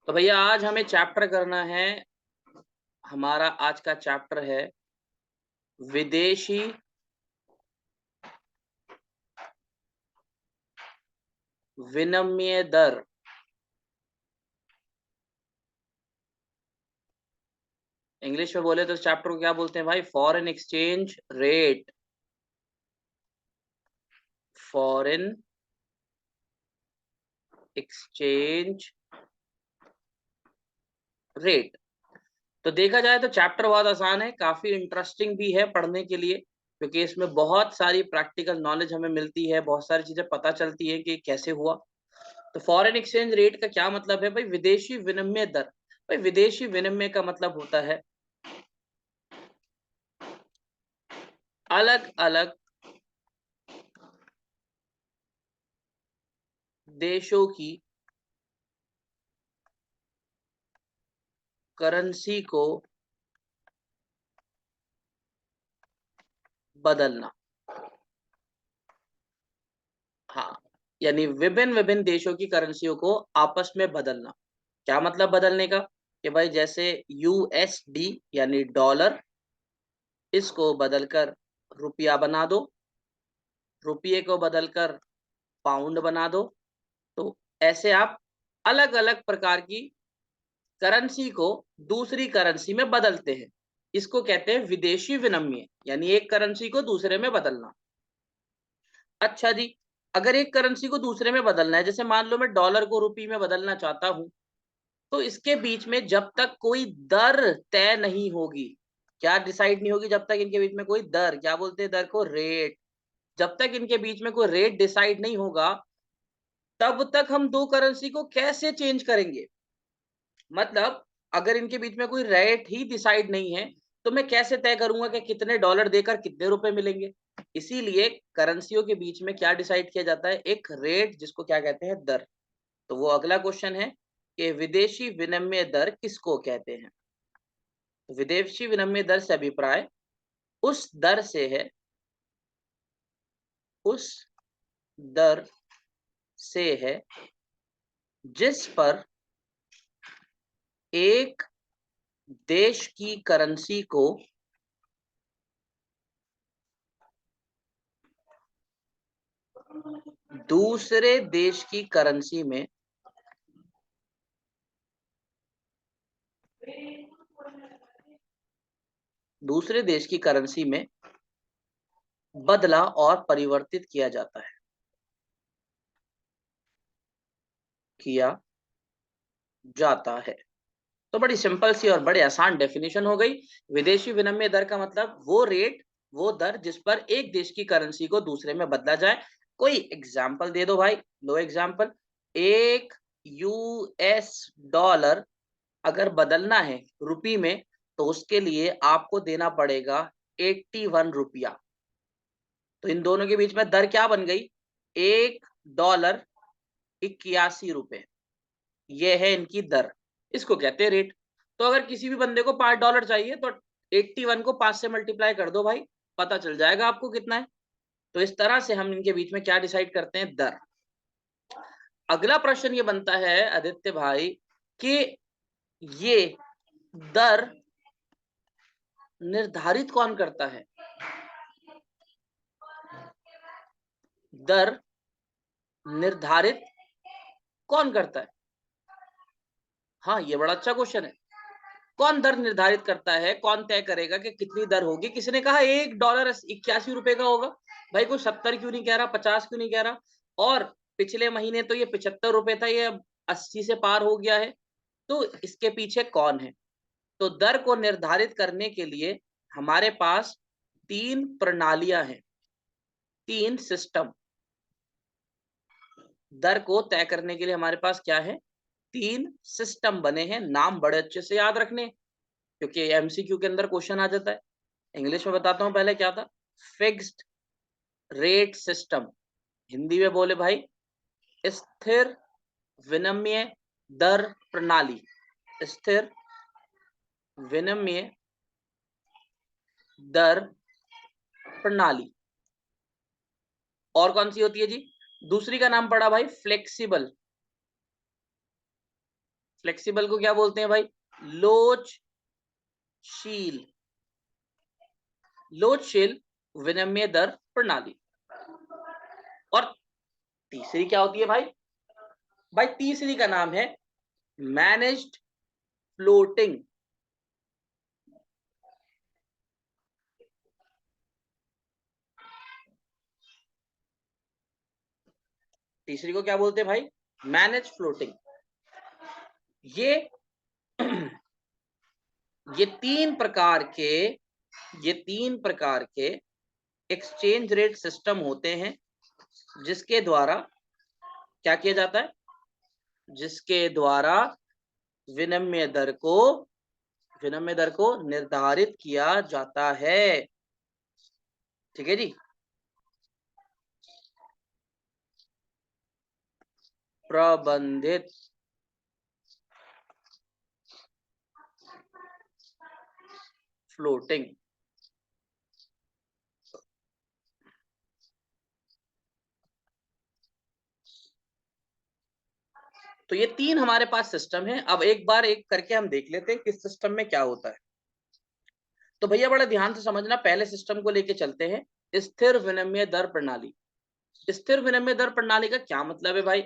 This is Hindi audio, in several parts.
तो भैया आज हमें चैप्टर करना है। हमारा आज का चैप्टर है विदेशी विनिमय दर। इंग्लिश में बोले तो इस चैप्टर को क्या बोलते हैं भाई? Foreign exchange rate. Foreign exchange rate. तो देखा जाए तो चैप्टर बहुत आसान है, काफी इंटरेस्टिंग भी है पढ़ने के लिए, क्योंकि इसमें बहुत सारी प्रैक्टिकल नॉलेज हमें मिलती है, बहुत सारी चीजें पता चलती है कि कैसे हुआ। तो फॉरेन एक्सचेंज रेट का क्या मतलब है भाई? विदेशी विनिमय दर। भाई विदेशी विनिमय का मतलब होता है अलग अलग देशों की करेंसी को बदलना। हाँ, यानी विभिन्न विभिन्न देशों की करेंसियों को आपस में बदलना। क्या मतलब बदलने का? कि भाई जैसे यूएसडी यानी डॉलर, इसको बदलकर रुपया बना दो, रुपये को बदलकर पाउंड बना दो। तो ऐसे आप अलग अलग प्रकार की करेंसी को दूसरी करेंसी में बदलते हैं। इसको कहते हैं विदेशी विनिमय, यानी एक करेंसी को दूसरे में बदलना। अच्छा जी, अगर एक करेंसी को दूसरे में बदलना है, जैसे मान लो मैं डॉलर को रुपये में बदलना चाहता हूं, तो इसके बीच में जब तक कोई दर तय नहीं होगी, क्या डिसाइड नहीं होगी? जब तक इनके बीच में कोई दर, क्या बोलते हैं दर को? रेट। जब तक इनके बीच में कोई रेट डिसाइड नहीं होगा, तब तक हम दो करेंसी को कैसे चेंज करेंगे? मतलब अगर इनके बीच में कोई रेट ही डिसाइड नहीं है, तो मैं कैसे तय करूंगा कि कितने डॉलर देकर कितने रुपए मिलेंगे? इसीलिए करेंसियों के बीच में क्या डिसाइड किया जाता है? एक रेट, जिसको क्या कहते हैं? दर। तो वो अगला क्वेश्चन है कि विदेशी विनिमय दर किसको कहते हैं? विदेशी विनिमय दर से अभिप्राय उस दर से है, उस दर से है जिस पर एक देश की करेंसी को दूसरे देश की करेंसी में दूसरे देश की करेंसी में बदला और परिवर्तित किया जाता है, किया जाता है। तो बड़ी सिंपल सी और बड़े आसान डेफिनेशन हो गई। विदेशी विनिमय दर का मतलब वो रेट, वो दर जिस पर एक देश की करेंसी को दूसरे में बदला जाए। कोई एग्जाम्पल दे दो भाई, लो एग्जाम्पल। एक यूएस डॉलर अगर बदलना है रुपये में, तो उसके लिए आपको देना पड़ेगा 81 रुपया। तो इन दोनों के बीच में दर क्या बन गई? $1 81 रुपए। ये है इनकी दर, इसको कहते हैं रेट। तो अगर किसी भी बंदे को $5 चाहिए, तो 81 को 5 से मल्टीप्लाई कर दो भाई, पता चल जाएगा आपको कितना है। तो इस तरह से हम इनके बीच में क्या डिसाइड करते हैं? दर। अगला प्रश्न ये बनता है आदित्य भाई कि ये दर निर्धारित कौन करता है? दर निर्धारित कौन करता है? हाँ, ये बड़ा अच्छा क्वेश्चन है। कौन दर निर्धारित करता है? कौन तय करेगा कि कितनी दर होगी? किसने कहा $1 81 का होगा? भाई कोई 70 क्यों नहीं कह रहा, 50 क्यों नहीं कह रहा? और पिछले महीने तो ये $75 था, ये अब 80 से पार हो गया है। तो इसके पीछे कौन है? तो दर को निर्धारित करने के लिए हमारे पास तीन प्रणालियां हैं, तीन सिस्टम। दर को तय करने के लिए हमारे पास क्या है? तीन सिस्टम बने हैं। नाम बड़े अच्छे से याद रखने, क्योंकि एमसीक्यू के अंदर क्वेश्चन आ जाता है। इंग्लिश में बताता हूं पहले क्या था। फिक्स्ड रेट सिस्टम, हिंदी में बोले भाई स्थिर विनिमय दर प्रणाली। स्थिर विनिमय दर प्रणाली। और कौन सी होती है जी? दूसरी का नाम पड़ा भाई फ्लेक्सिबल फ्लेक्सिबल को क्या बोलते हैं भाई? लोचशील। लोचशील विनिमय दर प्रणाली। और तीसरी क्या होती है भाई? भाई तीसरी का नाम है मैनेज्ड फ्लोटिंग। तीसरी को क्या बोलते हैं भाई? Manage floating. ये ये तीन प्रकार के एक्सचेंज रेट सिस्टम होते हैं जिसके द्वारा क्या किया जाता है? जिसके द्वारा विनिमय दर को निर्धारित किया जाता है। ठीक है जी। प्रबंधित फ्लोटिंग। तो ये तीन हमारे पास सिस्टम है। अब एक बार एक करके हम देख लेते हैं किस सिस्टम में क्या होता है। तो भैया बड़ा ध्यान से समझना, पहले सिस्टम को लेके चलते हैं, स्थिर विनिमय दर प्रणाली। स्थिर विनिमय दर प्रणाली का क्या मतलब है भाई?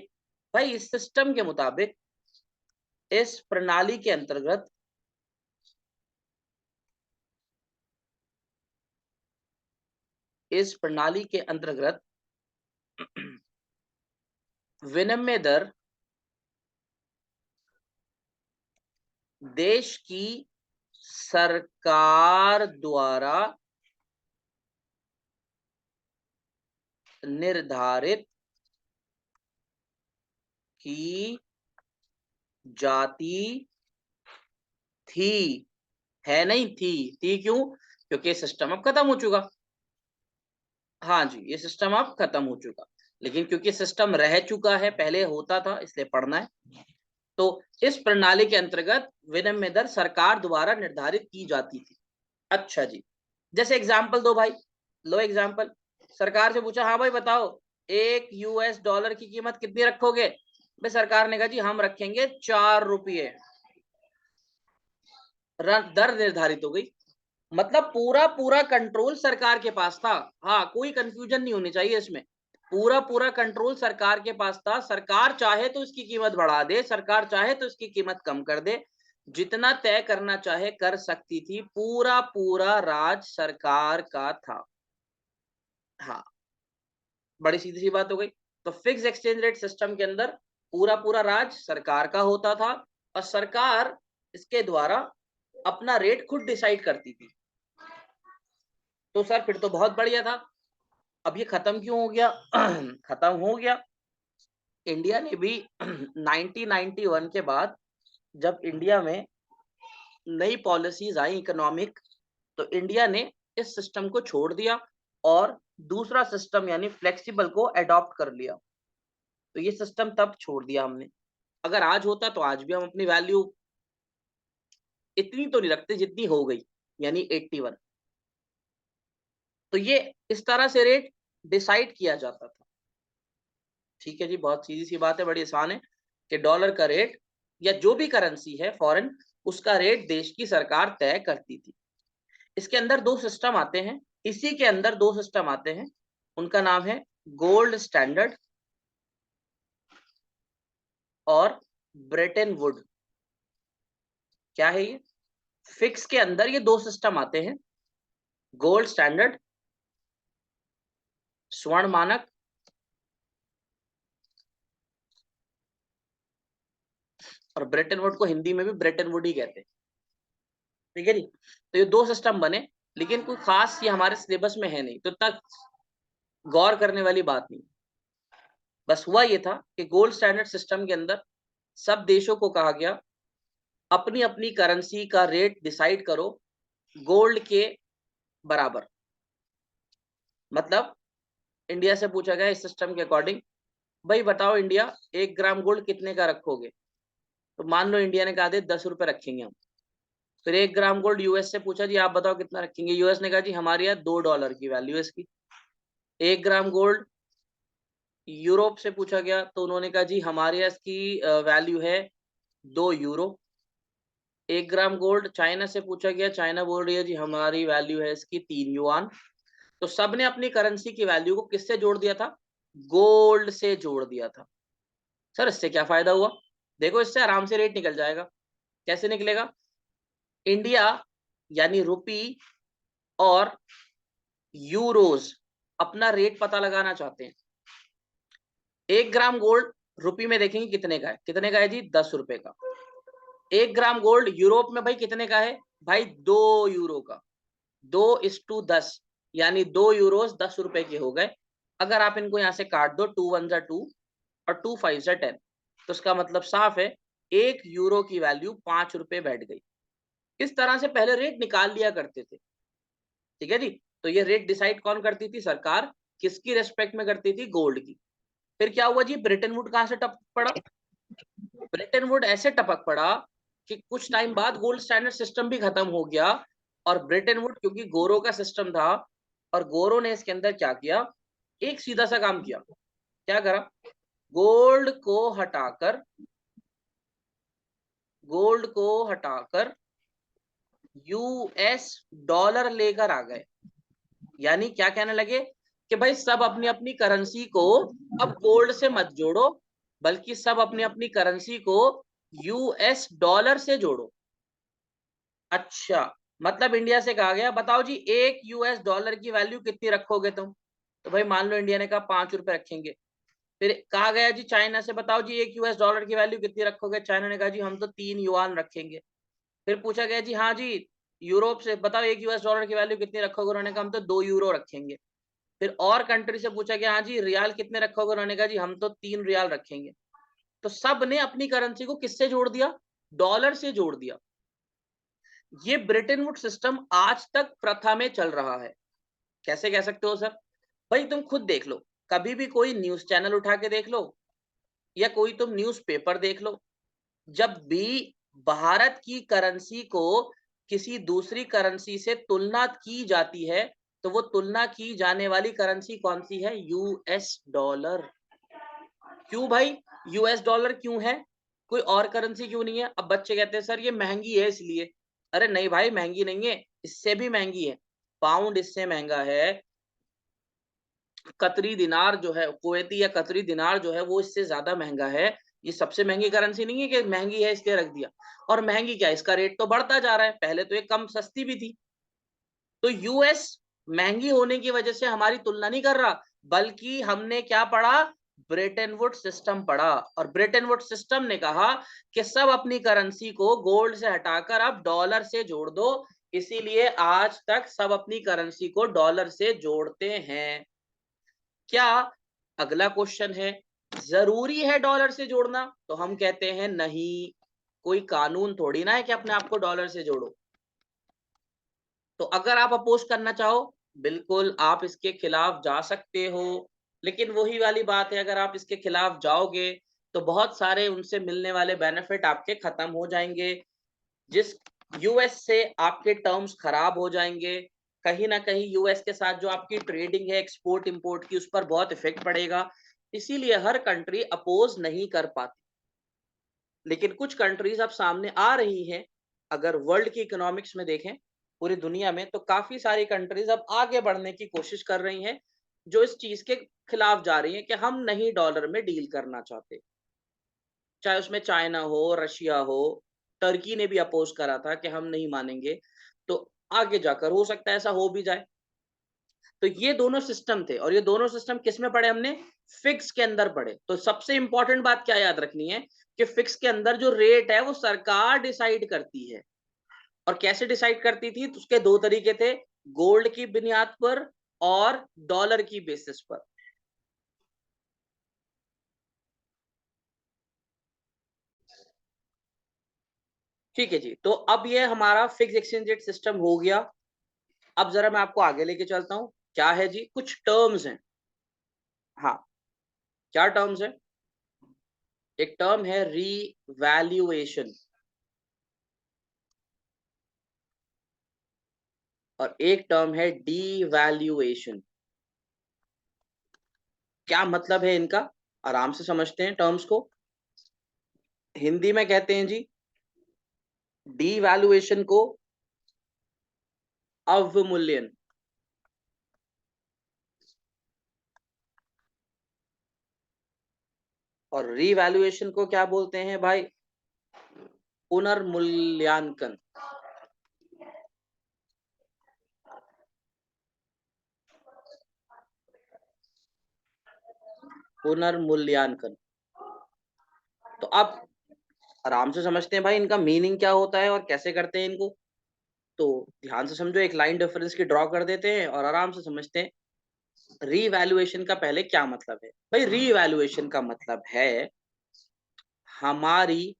भाई इस सिस्टम के मुताबिक इस प्रणाली के अंतर्गत विनिमय दर देश की सरकार द्वारा निर्धारित की जाती थी। है नहीं थी क्यों? क्योंकि सिस्टम अब खत्म हो चुका। हाँ जी, ये सिस्टम अब खत्म हो चुका, लेकिन क्योंकि सिस्टम रह चुका है, पहले होता था, इसलिए पढ़ना है। तो इस प्रणाली के अंतर्गत विनिमय दर सरकार द्वारा निर्धारित की जाती थी। अच्छा जी, जैसे एग्जांपल दो भाई। लो एग्जांपल। सरकार से पूछा, हाँ भाई बताओ, एक यूएस डॉलर की कीमत कितनी रखोगे? भाई सरकार ने कहा जी हम रखेंगे 4 रुपये। दर निर्धारित हो गई। मतलब पूरा पूरा कंट्रोल सरकार के पास था। हाँ, कोई कंफ्यूजन नहीं होनी चाहिए इसमें। पूरा पूरा कंट्रोल सरकार के पास था। सरकार चाहे तो इसकी कीमत बढ़ा दे, सरकार चाहे तो इसकी कीमत कम कर दे, जितना तय करना चाहे कर सकती थी। पूरा पूरा राज सरकार का था। हाँ, बड़ी सीधी सी बात हो गई। तो फिक्स एक्सचेंज रेट सिस्टम के अंदर पूरा पूरा राज सरकार का होता था और सरकार इसके द्वारा अपना रेट खुद डिसाइड करती थी। तो सर फिर तो बहुत बढ़िया था। अब ये खत्म क्यों हो गया? खत्म हो गया, इंडिया ने भी 1991 के बाद जब इंडिया में नई पॉलिसीज आई इकोनॉमिक, तो इंडिया ने इस सिस्टम को छोड़ दिया और दूसरा सिस्टम यानी फ्लेक्सिबल को अडॉप्ट कर लिया। तो ये सिस्टम तब छोड़ दिया हमने। अगर आज होता तो आज भी हम अपनी वैल्यू इतनी तो नहीं रखते जितनी हो गई, यानी 81। तो ये इस तरह से रेट डिसाइड किया जाता था। ठीक है जी, बहुत सीधी सी बात है, बड़ी आसान है कि डॉलर का रेट या जो भी करेंसी है फॉरेन, उसका रेट देश की सरकार तय करती थी। इसके अंदर दो सिस्टम आते हैं। इसी के अंदर दो सिस्टम आते हैं, उनका नाम है गोल्ड स्टैंडर्ड और ब्रेटन वुड। क्या है ये? फिक्स के अंदर ये दो सिस्टम आते हैं, गोल्ड स्टैंडर्ड स्वर्ण मानक और ब्रेटन वुड को हिंदी में भी ब्रेटन वुड ही कहते हैं। ठीक है जी। तो ये दो सिस्टम बने, लेकिन कोई खास ये हमारे सिलेबस में है नहीं, तो तक गौर करने वाली बात नहीं। बस हुआ ये था कि गोल्ड स्टैंडर्ड सिस्टम के अंदर सब देशों को कहा गया अपनी अपनी करेंसी का रेट डिसाइड करो गोल्ड के बराबर। मतलब इंडिया से पूछा गया इस सिस्टम के अकॉर्डिंग, भाई बताओ इंडिया 1 ग्राम गोल्ड कितने का रखोगे? तो मान लो इंडिया ने कहा दे 10 रुपए रखेंगे हम। फिर 1 ग्राम गोल्ड यूएस से पूछा, जी आप बताओ कितना रखेंगे? यूएस ने कहा जी हमारे यहाँ $2 की वैल्यू है इसकी। 1 ग्राम गोल्ड यूरोप से पूछा गया, तो उन्होंने कहा जी हमारे यहाँ इसकी वैल्यू है 2 यूरो। 1 ग्राम गोल्ड चाइना से पूछा गया, चाइना बोल रही है जी हमारी वैल्यू है इसकी 3 युआन। तो सबने अपनी करेंसी की वैल्यू को किससे जोड़ दिया था? गोल्ड से जोड़ दिया था। सर इससे क्या फायदा हुआ? देखो इससे आराम से रेट निकल जाएगा। कैसे निकलेगा? इंडिया यानी रुपी और यूरोज अपना रेट पता लगाना चाहते हैं। 1 ग्राम गोल्ड रुपी में देखेंगे कितने का है, कितने का है जी? 10 रुपए का। 1 ग्राम गोल्ड यूरोप में भाई कितने का है? भाई 2 यूरो का। 2:10 यानी 2 यूरोज 10 रुपए के हो गए। अगर आप इनको यहां से काट दो, 2 1 जा 2 और 2 5 जा 10, तो इसका मतलब साफ है 1 यूरो की वैल्यू 5 रुपए बैठ गई। इस तरह से पहले रेट निकाल लिया करते थे। ठीक है जी। तो ये रेट डिसाइड कौन करती थी? सरकार। किसकी रेस्पेक्ट में करती थी? गोल्ड की। फिर क्या हुआ जी? ब्रिटेन वुड कहां से टपक पड़ा? ब्रिटेन वुड ऐसे टपक पड़ा कि कुछ टाइम बाद गोल्ड स्टैंडर्ड सिस्टम भी खत्म हो गया। और ब्रिटेन वुड क्योंकि गोरों का सिस्टम था, और गोरों ने इसके अंदर क्या किया? एक सीधा सा काम किया। क्या करा? गोल्ड को हटाकर, गोल्ड को हटाकर यूएस डॉलर लेकर आ गए। यानी क्या कहने लगे कि भाई सब अपनी अपनी करेंसी को अब गोल्ड से मत जोड़ो, बल्कि सब अपनी अपनी करेंसी को यूएस डॉलर से जोड़ो। अच्छा, मतलब इंडिया से कहा गया बताओ जी 1 यूएस डॉलर की वैल्यू कितनी रखोगे तुम? तो भाई मान लो इंडिया ने कहा 5 रुपए रखेंगे। फिर कहा गया जी चाइना से बताओ जी 1 यूएस डॉलर की वैल्यू कितनी रखोगे? चाइना ने कहा जी हम तो 3 युआन रखेंगे। फिर पूछा गया जी हाँ जी यूरोप से बताओ 1 यूएस डॉलर की वैल्यू कितनी रखोगे? उन्होंने कहा हम तो 2 यूरो रखेंगे। फिर और कंट्री से पूछा गया हाँ जी रियाल कितने रखोगे? उन्होंने कहा जी हम तो 3 रियाल रखेंगे। तो सब ने अपनी करेंसी को किससे जोड़ दिया? डॉलर से जोड़ दिया। ये ब्रिटेन वुड सिस्टम आज तक प्रथा में चल रहा है। कैसे कह सकते हो सर? भाई तुम खुद देख लो, कभी भी कोई न्यूज चैनल उठा के देख लो या कोई तुम न्यूज पेपर देख लो, जब भी भारत की करेंसी को किसी दूसरी करेंसी से तुलना की जाती है, तो वो तुलना की जाने वाली करेंसी कौन सी है? US dollar. क्यों भाई? यूएस डॉलर क्यों है? कोई और करेंसी क्यों नहीं है? अब बच्चे कहते हैं सर ये महंगी है इसलिए। अरे नहीं भाई महंगी नहीं है, इससे भी महंगी है। पाउंड इससे महंगा है। कतरी दिनार जो है, कुवैती या कतरी दिनार जो है, वो इससे ज्यादा महंगा है। ये सबसे महंगी करेंसी नहीं है कि महंगी है इसलिए रख दिया। और महंगी क्या, इसका रेट तो बढ़ता जा रहा है, पहले तो ये कम सस्ती भी थी। तो यूएस महंगी होने की वजह से हमारी तुलना नहीं कर रहा, बल्कि हमने क्या पढ़ा? ब्रेटन वुड सिस्टम पढ़ा। और ब्रेटन वुड सिस्टम ने कहा कि सब अपनी करेंसी को गोल्ड से हटाकर अब डॉलर से जोड़ दो। इसीलिए आज तक सब अपनी करेंसी को डॉलर से जोड़ते हैं। क्या, अगला क्वेश्चन है, जरूरी है डॉलर से जोड़ना? तो हम कहते हैं नहीं, कोई कानून थोड़ी ना है कि अपने आप को डॉलर से जोड़ो। तो अगर आप अपोज करना चाहो, बिल्कुल आप इसके खिलाफ जा सकते हो। लेकिन वही वाली बात है, अगर आप इसके खिलाफ जाओगे तो बहुत सारे उनसे मिलने वाले बेनिफिट आपके खत्म हो जाएंगे। जिस यूएस से आपके टर्म्स खराब हो जाएंगे। कहीं ना कहीं यूएस के साथ जो आपकी ट्रेडिंग है एक्सपोर्ट इंपोर्ट की, उस पर बहुत इफेक्ट पड़ेगा। इसीलिए हर कंट्री अपोज नहीं कर पाती। लेकिन कुछ कंट्रीज अब सामने आ रही हैं। अगर वर्ल्ड की इकोनॉमिक्स में देखें पूरी दुनिया में, तो काफी सारी कंट्रीज अब आगे बढ़ने की कोशिश कर रही हैं, जो इस चीज के खिलाफ जा रही हैं कि हम नहीं डॉलर में डील करना चाहते। चाहे उसमें चाइना हो, रशिया हो, टर्की ने भी अपोज करा था कि हम नहीं मानेंगे। तो आगे जाकर हो सकता है ऐसा हो भी जाए। तो ये दोनों सिस्टम थे, और ये दोनों सिस्टम किस में पढ़े हमने? फिक्स के अंदर पढ़े। तो सबसे इंपॉर्टेंट बात क्या याद रखनी है कि फिक्स के अंदर जो रेट है वो सरकार डिसाइड करती है। और कैसे डिसाइड करती थी? तो उसके दो तरीके थे, गोल्ड की बुनियाद पर और डॉलर की बेसिस पर। ठीक है जी। तो अब ये हमारा फिक्स एक्सचेंज रेट सिस्टम हो गया। अब जरा मैं आपको आगे लेके चलता हूं। क्या है जी? कुछ टर्म्स हैं। हाँ, क्या टर्म्स है? एक टर्म है रीवैल्यूएशन, और एक टर्म है डीवैल्यूएशन। क्या मतलब है इनका? आराम से समझते हैं टर्म्स को। हिंदी में कहते हैं जी डीवैल्यूएशन को अवमूल्यन। और रीवैल्यूएशन को क्या बोलते हैं भाई? पुनर्मूल्यांकन। पुनर्मूल्यांकन। तो आप आराम से समझते हैं भाई इनका मीनिंग क्या होता है और कैसे करते हैं इनको। तो ध्यान से समझो, एक लाइन डिफरेंस की ड्रॉ कर देते हैं और आराम से समझते हैं रीवैल्यूएशन का पहले क्या मतलब है। भाई रीवैल्यूएशन का मतलब है हमारी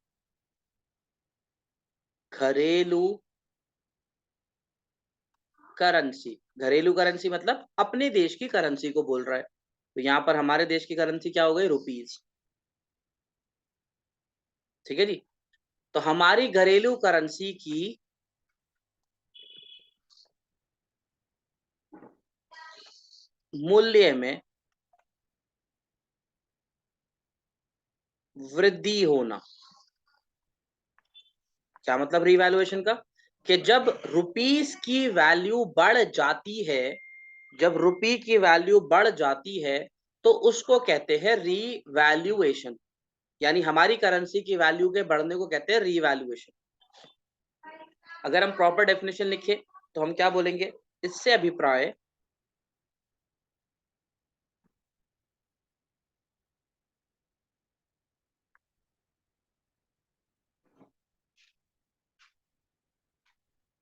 घरेलू करेंसी। घरेलू करेंसी मतलब अपने देश की करेंसी को बोल रहा है। तो यहाँ पर हमारे देश की करेंसी क्या हो गई? रुपीज। ठीक है जी। तो हमारी घरेलू करेंसी की मूल्य में वृद्धि होना। क्या मतलब रीवैल्यूएशन का? कि जब रुपीस की वैल्यू बढ़ जाती है, जब रुपी की वैल्यू बढ़ जाती है तो उसको कहते हैं रीवैल्यूएशन। यानी हमारी करेंसी की वैल्यू के बढ़ने को कहते हैं रीवैल्यूएशन। अगर हम प्रॉपर डेफिनेशन लिखें तो हम क्या बोलेंगे? इससे अभिप्राय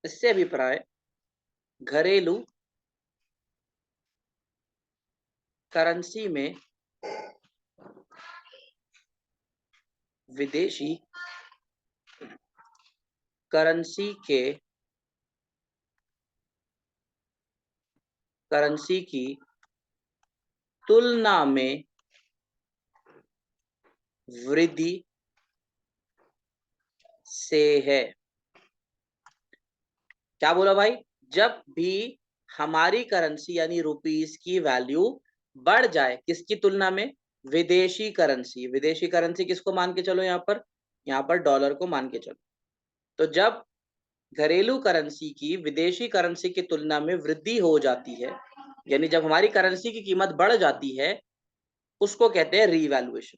इससे अभिप्राय घरेलू करेंसी में विदेशी करेंसी की तुलना में वृद्धि से है। क्या बोला भाई? जब भी हमारी करेंसी यानी रुपीस की वैल्यू बढ़ जाए, किसकी तुलना में? विदेशी करेंसी। विदेशी करेंसी किसको मान के चलो? यहाँ पर डॉलर को मान के चलो। तो जब घरेलू करेंसी की विदेशी करेंसी की तुलना में वृद्धि हो जाती है, यानी जब हमारी करेंसी की कीमत बढ़ जाती है, उसको कहते हैं रीवैल्यूएशन।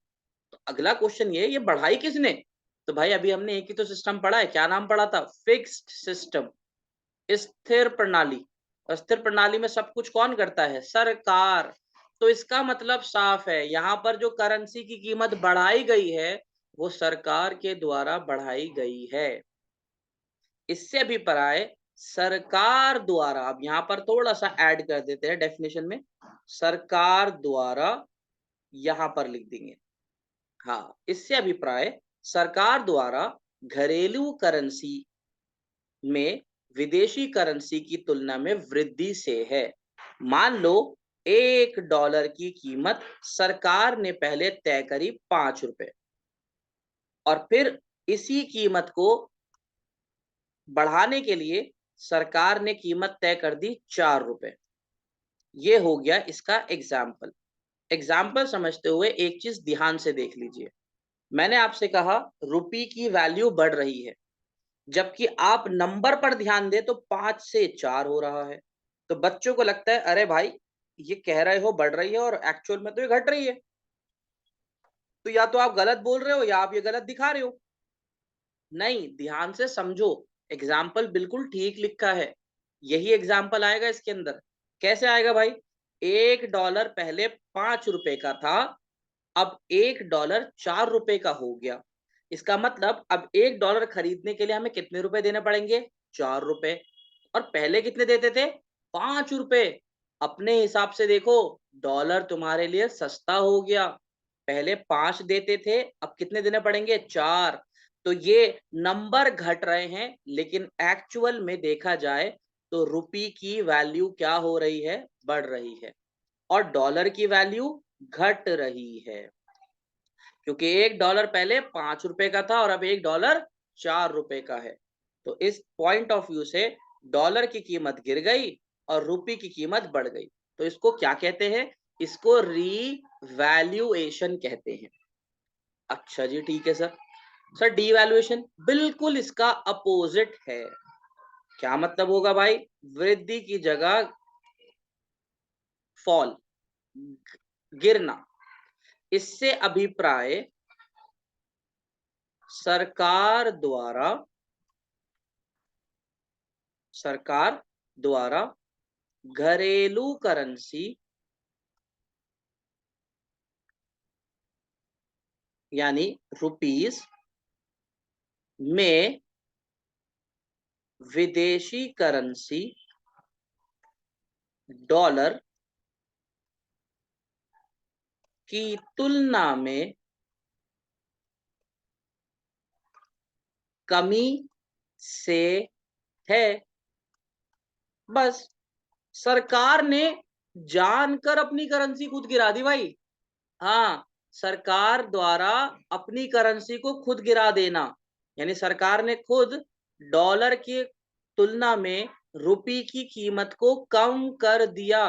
तो अगला क्वेश्चन ये बढ़ाई किसने? तो भाई अभी हमने एक ही तो सिस्टम पढ़ा है। क्या नाम पढ़ा था? फिक्स्ड सिस्टम, स्थिर प्रणाली। और स्थिर प्रणाली में सब कुछ कौन करता है? सरकार। तो इसका मतलब साफ है, यहाँ पर जो करेंसी की कीमत बढ़ाई गई है वो सरकार के द्वारा बढ़ाई गई है। इससे भी पराए सरकार द्वारा, अब यहाँ पर थोड़ा सा ऐड कर देते हैं डेफिनेशन में, सरकार द्वारा यहाँ पर लिख देंगे। हाँ, इससे अभिप्राय सरकार द्वारा घरेलू करेंसी में विदेशी करेंसी की तुलना में वृद्धि से है। मान लो $1 की कीमत सरकार ने पहले तय करी ₹5, और फिर इसी कीमत को बढ़ाने के लिए सरकार ने कीमत तय कर दी ₹4। ये हो गया इसका एग्जाम्पल। एग्जाम्पल समझते हुए एक चीज ध्यान से देख लीजिए। मैंने आपसे कहा रुपी की वैल्यू बढ़ रही है, जबकि आप नंबर पर ध्यान दें तो 5 से 4 हो रहा है। तो बच्चों को लगता है अरे भाई ये कह रहे हो बढ़ रही है और एक्चुअल में तो ये घट रही है। तो या तो आप गलत बोल रहे हो या आप ये गलत दिखा रहे हो। नहीं, ध्यान से समझो, एग्जाम्पल बिल्कुल ठीक लिखा है। यही एग्जाम्पल आएगा इसके अंदर। कैसे आएगा भाई? $1 पहले ₹5 का था, अब $1 ₹4 का हो गया। इसका मतलब अब $1 खरीदने के लिए हमें कितने रुपए देने पड़ेंगे? ₹4। और पहले कितने देते थे? ₹5। अपने हिसाब से देखो, डॉलर तुम्हारे लिए सस्ता हो गया। पहले 5 देते थे, अब कितने देने पड़ेंगे? 4। तो ये नंबर घट रहे हैं, लेकिन एक्चुअल में देखा जाए तो रुपी की वैल्यू क्या हो रही है? बढ़ रही है। और डॉलर की वैल्यू घट रही है, क्योंकि $1 पहले ₹5 का था और अब $1 ₹4 का है। तो इस पॉइंट ऑफ व्यू से डॉलर की कीमत गिर गई और रुपी की कीमत बढ़ गई। तो इसको क्या कहते हैं? इसको रीवैल्यूएशन कहते हैं। अच्छा जी, ठीक है सर। सर डीवैल्यूएशन बिल्कुल इसका अपोजिट है। क्या मतलब होगा भाई? वृद्धि की जगह फॉल, गिरना। इससे अभिप्राय सरकार द्वारा घरेलू करेंसी यानी रुपीस में विदेशी करेंसी डॉलर की तुलना में कमी से है। बस सरकार ने जानकर अपनी करेंसी खुद गिरा दी भाई। हाँ, सरकार द्वारा अपनी करेंसी को खुद गिरा देना, यानी सरकार ने खुद डॉलर की तुलना में रुपये की कीमत को कम कर दिया।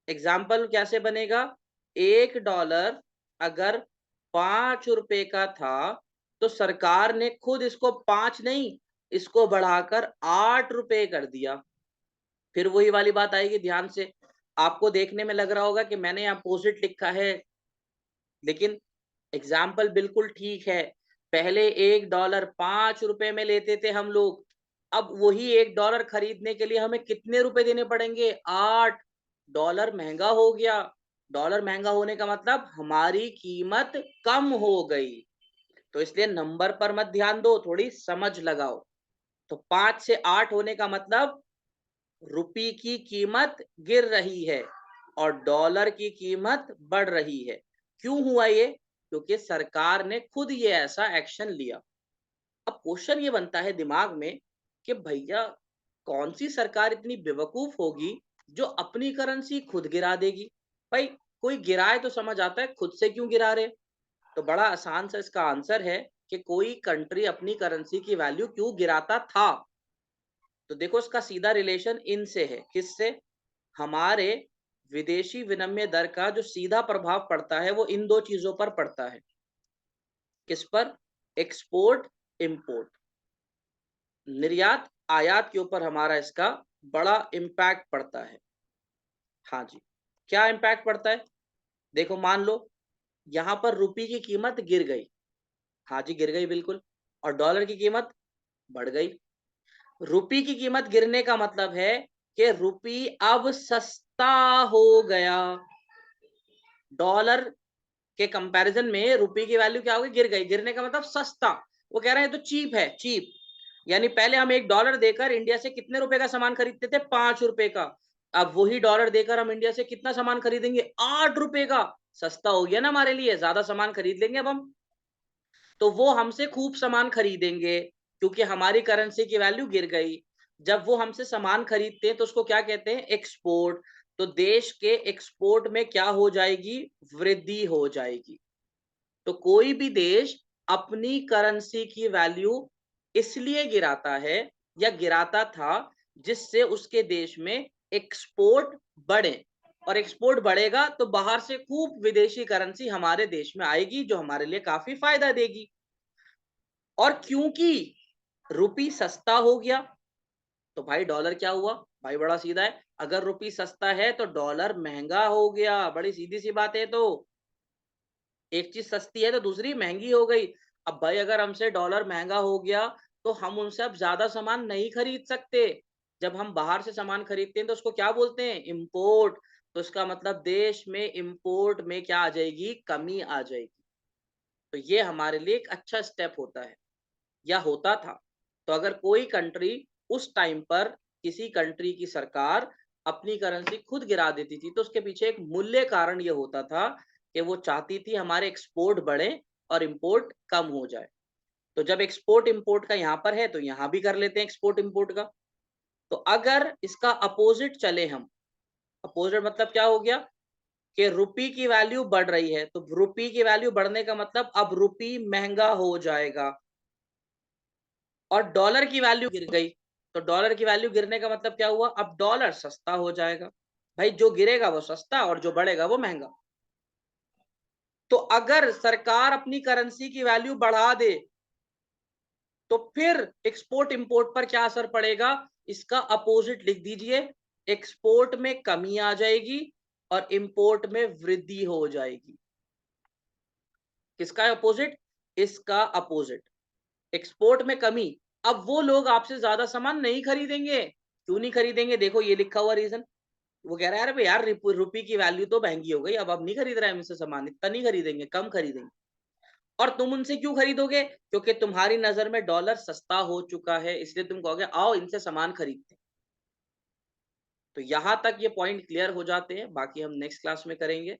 एग्जाम्पल कैसे बनेगा? $1 अगर 5 रुपए का था तो सरकार ने खुद इसको 5 नहीं, इसको बढ़ाकर 8 रुपए कर दिया। फिर वही वाली बात आएगी, ध्यान से। आपको देखने में लग रहा होगा कि मैंने अपोजिट लिखा है, लेकिन एग्जाम्पल बिल्कुल ठीक है। पहले $1 5 रुपए में लेते थे हम लोग, अब वही $1 खरीदने के लिए हमें कितने रुपए देने पड़ेंगे? 8। डॉलर महंगा हो गया। डॉलर महंगा होने का मतलब हमारी कीमत कम हो गई। तो इसलिए नंबर पर मत ध्यान दो, थोड़ी समझ लगाओ। तो 5 से 8 होने का मतलब रुपये की कीमत गिर रही है और डॉलर की कीमत बढ़ रही है। क्यों हुआ ये? क्योंकि सरकार ने खुद ये ऐसा एक्शन लिया। अब क्वेश्चन ये बनता है दिमाग में कि भैया कौन सी सरकार इतनी बेवकूफ होगी जो अपनी करेंसी खुद गिरा देगी? भाई कोई गिराए तो समझ आता है, खुद से क्यों गिरा रहे? तो बड़ा आसान सा इसका आंसर है कि कोई कंट्री अपनी करेंसी की वैल्यू क्यों गिराता था। तो देखो इसका सीधा रिलेशन इनसे है। किससे? हमारे विदेशी विनिमय दर का जो सीधा प्रभाव पड़ता है वो इन दो चीजों पर पड़ता है। किस पर? एक्सपोर्ट इंपोर्ट, निर्यात आयात के ऊपर हमारा इसका बड़ा इम्पैक्ट पड़ता है। हाँ जी, क्या इम्पैक्ट पड़ता है? देखो मान लो यहां पर रुपये की कीमत गिर गई। हाँ जी गिर गई बिल्कुल। और डॉलर की कीमत बढ़ गई। रुपये की कीमत गिरने का मतलब है कि रुपये अब सस्ता हो गया। डॉलर के कंपैरिजन में रुपये की वैल्यू क्या होगी? गिर गई। गिरने का मतलब सस्ता। वो कह रहे हैं तो चीप है, चीप। यानी पहले हम $1 देकर इंडिया से कितने रुपए का सामान खरीदते थे? 5 रुपए का। अब वही डॉलर देकर हम इंडिया से कितना सामान खरीदेंगे? 8 रुपए का। सस्ता हो गया ना हमारे लिए, ज्यादा सामान खरीद लेंगे अब हम। तो वो हमसे खूब सामान खरीदेंगे क्योंकि हमारी करेंसी की वैल्यू गिर गई। जब वो हमसे सामान खरीदते हैं तो उसको क्या कहते हैं? एक्सपोर्ट। तो देश के एक्सपोर्ट में क्या हो जाएगी? वृद्धि हो जाएगी। तो कोई भी देश अपनी करेंसी की वैल्यू इसलिए गिराता है या गिराता था जिससे उसके देश में एक्सपोर्ट बढ़े। और एक्सपोर्ट बढ़ेगा तो बाहर से खूब विदेशी करेंसी हमारे देश में आएगी जो हमारे लिए काफी फायदा देगी। और क्योंकि रुपी सस्ता हो गया तो भाई डॉलर क्या हुआ? भाई बड़ा सीधा है, अगर रुपी सस्ता है तो डॉलर महंगा हो गया। बड़ी सीधी सी बात है। तो एक चीज सस्ती है तो दूसरी महंगी हो गई। अब भाई अगर हमसे डॉलर महंगा हो गया तो हम उनसे अब ज्यादा सामान नहीं खरीद सकते। जब हम बाहर से सामान खरीदते हैं तो उसको क्या बोलते हैं? इंपोर्ट। तो इसका मतलब देश में इंपोर्ट में क्या आ जाएगी? कमी आ जाएगी। तो ये हमारे लिए एक अच्छा स्टेप होता है या होता था। तो अगर कोई कंट्री उस टाइम पर किसी कंट्री की सरकार अपनी करेंसी खुद गिरा देती थी तो उसके पीछे एक मूल्य कारण ये होता था कि वो चाहती थी हमारे एक्सपोर्ट बढ़े और इंपोर्ट कम हो जाए। तो जब एक्सपोर्ट इंपोर्ट का यहाँ पर है तो यहाँ भी कर लेते हैं एक्सपोर्ट इंपोर्ट का। तो अगर इसका अपोजिट चले हम, अपोजिट मतलब क्या हो गया कि रुपये की वैल्यू बढ़ रही है, तो रुपये की वैल्यू बढ़ने का मतलब अब रुपये महंगा हो जाएगा और डॉलर की वैल्यू गिर गई। तो डॉलर की वैल्यू गिरने का मतलब क्या हुआ? अब डॉलर सस्ता हो जाएगा। भाई जो गिरेगा वो सस्ता और जो बढ़ेगा वो महंगा। तो अगर सरकार अपनी करेंसी की वैल्यू बढ़ा दे तो फिर एक्सपोर्ट इंपोर्ट पर क्या असर पड़ेगा, इसका अपोजिट लिख दीजिए। एक्सपोर्ट में कमी आ जाएगी और इंपोर्ट में वृद्धि हो जाएगी। किसका अपोजिट, इसका अपोजिट। एक्सपोर्ट में कमी, अब वो लोग आपसे ज्यादा सामान नहीं खरीदेंगे। क्यों नहीं खरीदेंगे, देखो ये लिखा हुआ रीजन। वो कह रहा है अरे यार रुपये की वैल्यू तो महंगी हो गई, अब नहीं खरीद रहा है मुझसे सामान, इतना नहीं खरीदेंगे, कम खरीदेंगे। और तुम उनसे क्यों खरीदोगे, क्योंकि तुम्हारी नजर में डॉलर सस्ता हो चुका है, इसलिए तुम कहोगे आओ इनसे सामान खरीदते हैं। तो यहां तक ये पॉइंट क्लियर हो जाते हैं, बाकी हम नेक्स्ट क्लास में करेंगे।